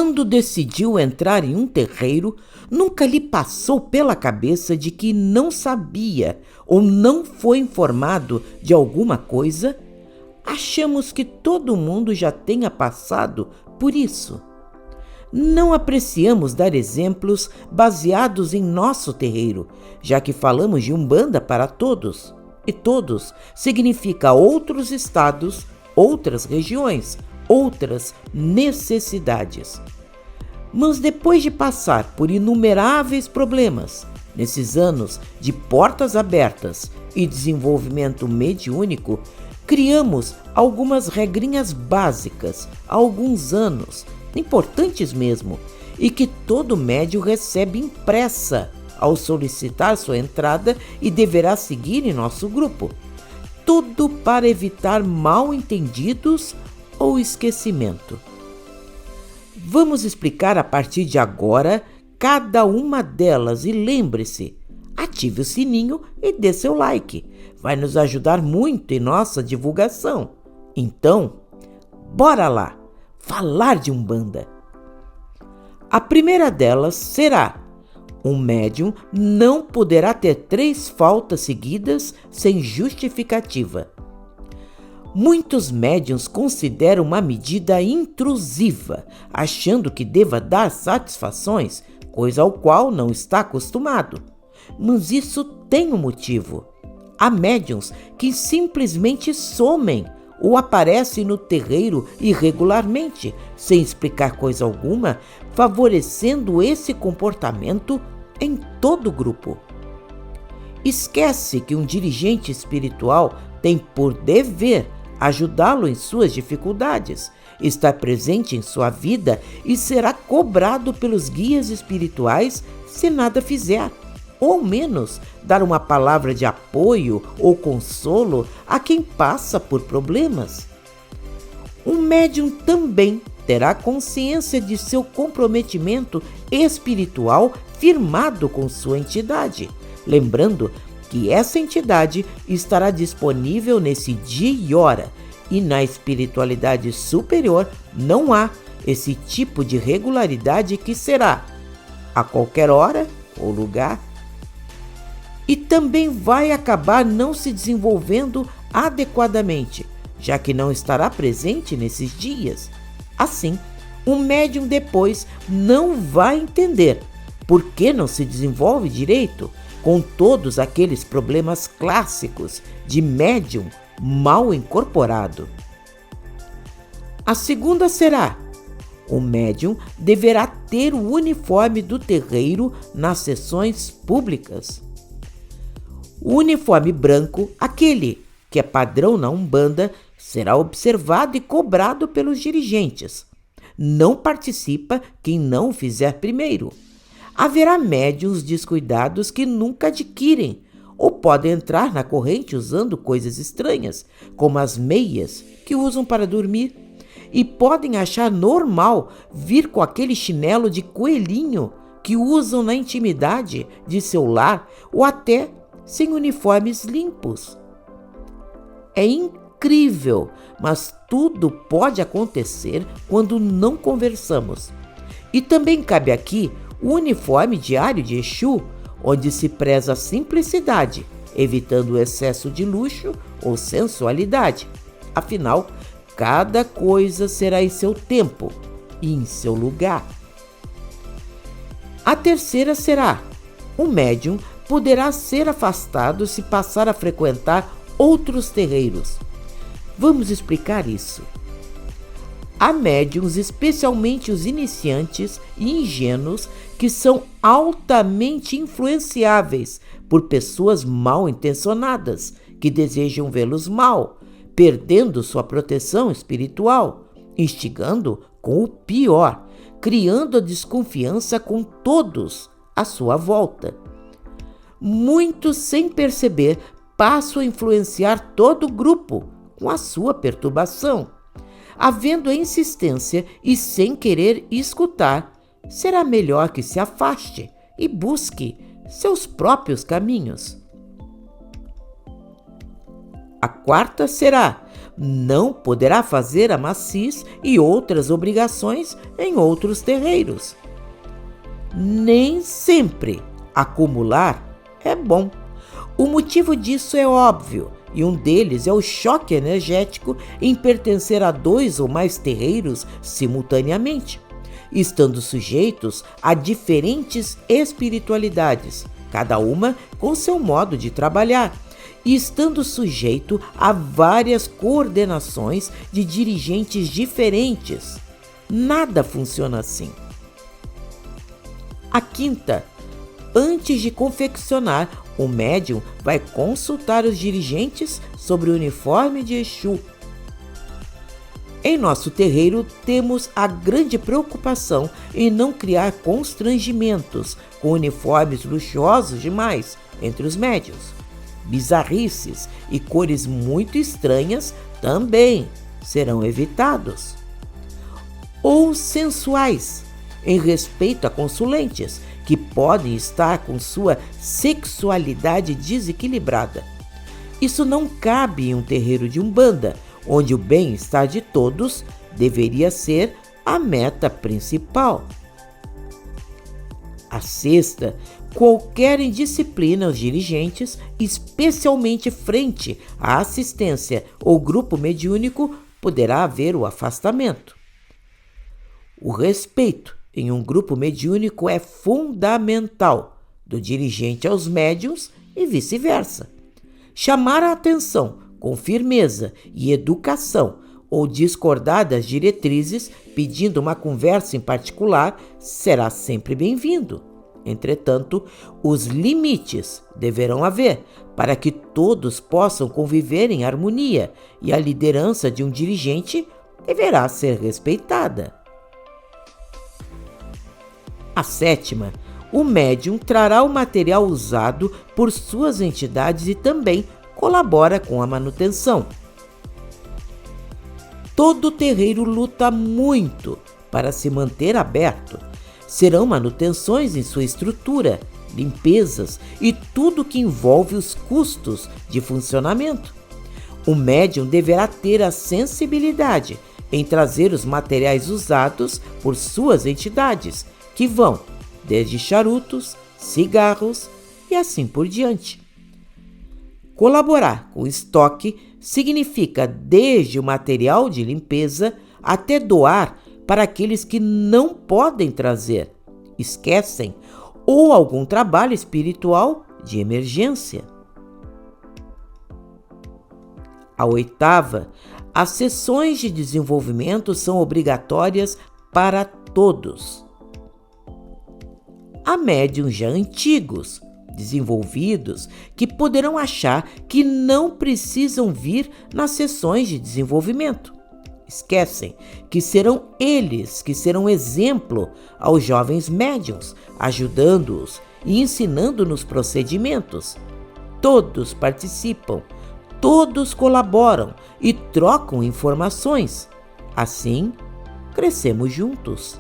Quando decidiu entrar em um terreiro, nunca lhe passou pela cabeça de que não sabia ou não foi informado de alguma coisa? Achamos que todo mundo já tenha passado por isso. Não apreciamos dar exemplos baseados em nosso terreiro, já que falamos de Umbanda para todos. E todos significa outros estados, outras regiões, outras necessidades. Mas depois de passar por inumeráveis problemas, nesses anos de portas abertas e desenvolvimento mediúnico, criamos algumas regrinhas básicas há alguns anos, importantes mesmo, e que todo médium recebe impressa ao solicitar sua entrada e deverá seguir em nosso grupo. Tudo para evitar mal-entendidos ou esquecimento. Vamos explicar a partir de agora cada uma delas e lembre-se, ative o sininho e dê seu like. Vai nos ajudar muito em nossa divulgação. Então, bora lá falar de Umbanda. A primeira delas será: um médium não poderá ter 3 faltas seguidas sem justificativa. Muitos médiuns consideram uma medida intrusiva, achando que deva dar satisfações, coisa ao qual não está acostumado. Mas isso tem um motivo. Há médiuns que simplesmente somem ou aparecem no terreiro irregularmente, sem explicar coisa alguma, favorecendo esse comportamento em todo o grupo. Esquece que um dirigente espiritual tem por dever ajudá-lo em suas dificuldades, estar presente em sua vida e será cobrado pelos guias espirituais se nada fizer, ou ao menos dar uma palavra de apoio ou consolo a quem passa por problemas. Um médium também terá consciência de seu comprometimento espiritual firmado com sua entidade, lembrando que essa entidade estará disponível nesse dia e hora, e na espiritualidade superior não há esse tipo de regularidade que será a qualquer hora ou lugar. E também vai acabar não se desenvolvendo adequadamente, já que não estará presente nesses dias. Assim, o médium depois não vai entender por que não se desenvolve direito, com todos aqueles problemas clássicos de médium mal incorporado. A segunda será: o médium deverá ter o uniforme do terreiro nas sessões públicas. O uniforme branco, aquele que é padrão na Umbanda, será observado e cobrado pelos dirigentes. Não participa quem não o fizer primeiro. Haverá médiuns descuidados que nunca adquirem ou podem entrar na corrente usando coisas estranhas, como as meias que usam para dormir, e podem achar normal vir com aquele chinelo de coelhinho que usam na intimidade de seu lar ou até sem uniformes limpos. É incrível, mas tudo pode acontecer quando não conversamos. E também cabe aqui o uniforme diário de Exu, onde se preza a simplicidade, evitando o excesso de luxo ou sensualidade. Afinal, cada coisa será em seu tempo e em seu lugar. A terceira será: o médium poderá ser afastado se passar a frequentar outros terreiros. Vamos explicar isso. Há médiuns, especialmente os iniciantes e ingênuos, que são altamente influenciáveis por pessoas mal intencionadas, que desejam vê-los mal, perdendo sua proteção espiritual, instigando com o pior, criando a desconfiança com todos à sua volta. Muitos, sem perceber, passam a influenciar todo o grupo com a sua perturbação. Havendo a insistência e sem querer escutar, será melhor que se afaste e busque seus próprios caminhos. A quarta será: não poderá fazer a macis e outras obrigações em outros terreiros. Nem sempre acumular é bom. O motivo disso é óbvio, e um deles é o choque energético em pertencer a 2 ou mais terreiros simultaneamente, estando sujeitos a diferentes espiritualidades, cada uma com seu modo de trabalhar, e estando sujeito a várias coordenações de dirigentes diferentes. Nada funciona assim. A quinta: antes de confeccionar, o médium vai consultar os dirigentes sobre o uniforme de Exu. Em nosso terreiro, temos a grande preocupação em não criar constrangimentos com uniformes luxuosos demais entre os médiuns. Bizarrices e cores muito estranhas também serão evitados. Ou sensuais, em respeito a consulentes, que podem estar com sua sexualidade desequilibrada. Isso não cabe em um terreiro de umbanda, onde o bem-estar de todos deveria ser a meta principal. A sexta: qualquer indisciplina aos dirigentes, especialmente frente à assistência ou grupo mediúnico, poderá haver o afastamento. O respeito em um grupo mediúnico é fundamental, do dirigente aos médiuns e vice-versa. Chamar a atenção com firmeza e educação ou discordar das diretrizes pedindo uma conversa em particular será sempre bem-vindo. Entretanto, os limites deverão haver para que todos possam conviver em harmonia e a liderança de um dirigente deverá ser respeitada. A sétima: o médium trará o material usado por suas entidades e também colabora com a manutenção. Todo terreiro luta muito para se manter aberto. Serão manutenções em sua estrutura, limpezas e tudo que envolve os custos de funcionamento. O médium deverá ter a sensibilidade em trazer os materiais usados por suas entidades, que vão desde charutos, cigarros e assim por diante. Colaborar com o estoque significa desde o material de limpeza até doar para aqueles que não podem trazer, esquecem ou algum trabalho espiritual de emergência. A oitava: as sessões de desenvolvimento são obrigatórias para todos. Há médiuns já antigos, desenvolvidos, que poderão achar que não precisam vir nas sessões de desenvolvimento. Esquecem que serão eles que serão exemplo aos jovens médiuns, ajudando-os e ensinando nos procedimentos. Todos participam, todos colaboram e trocam informações. Assim, crescemos juntos.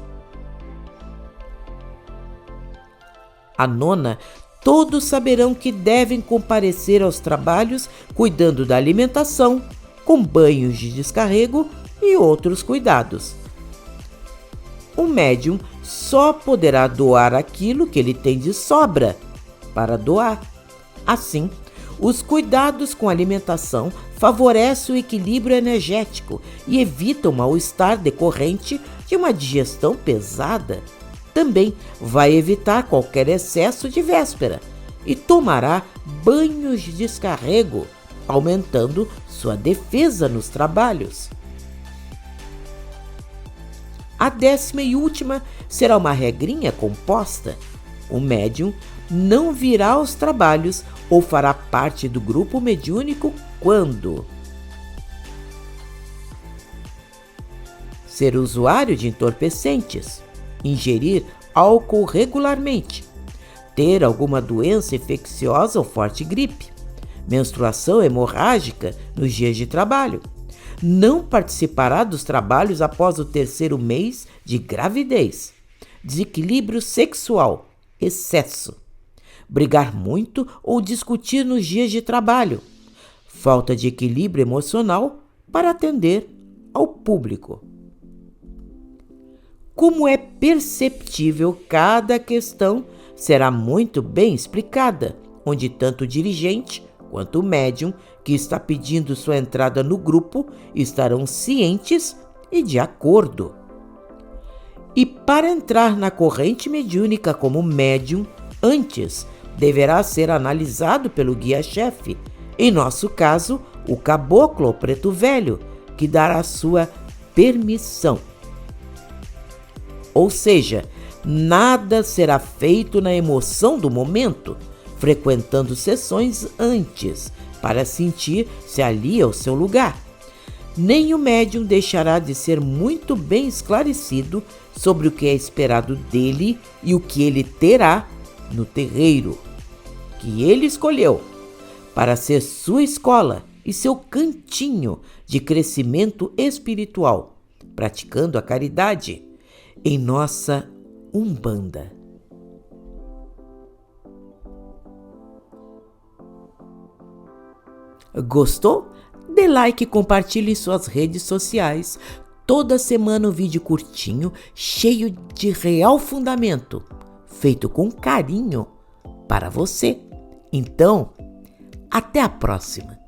A nona: todos saberão que devem comparecer aos trabalhos cuidando da alimentação, com banhos de descarrego e outros cuidados. O médium só poderá doar aquilo que ele tem de sobra para doar. Assim, os cuidados com a alimentação favorecem o equilíbrio energético e evitam o mal-estar decorrente de uma digestão pesada. Também vai evitar qualquer excesso de véspera e tomará banhos de descarrego, aumentando sua defesa nos trabalhos. A 10ª e última será uma regrinha composta. O médium não virá aos trabalhos ou fará parte do grupo mediúnico quando ser usuário de entorpecentes, ingerir álcool regularmente, ter alguma doença infecciosa ou forte gripe, menstruação hemorrágica nos dias de trabalho, não participará dos trabalhos após o 3º mês de gravidez, desequilíbrio sexual, excesso, brigar muito ou discutir nos dias de trabalho, falta de equilíbrio emocional, para atender ao público. Como é perceptível, cada questão será muito bem explicada, onde tanto o dirigente quanto o médium que está pedindo sua entrada no grupo estarão cientes e de acordo. E para entrar na corrente mediúnica como médium, antes deverá ser analisado pelo guia-chefe, em nosso caso, o caboclo ou preto velho, que dará sua permissão. Ou seja, nada será feito na emoção do momento, frequentando sessões antes, para sentir se ali é o seu lugar. Nem o médium deixará de ser muito bem esclarecido sobre o que é esperado dele e o que ele terá no terreiro que ele escolheu para ser sua escola e seu cantinho de crescimento espiritual, praticando a caridade em nossa Umbanda. Gostou? Dê like e compartilhe em suas redes sociais. Toda semana um vídeo curtinho, cheio de real fundamento, feito com carinho para você. Então, até a próxima!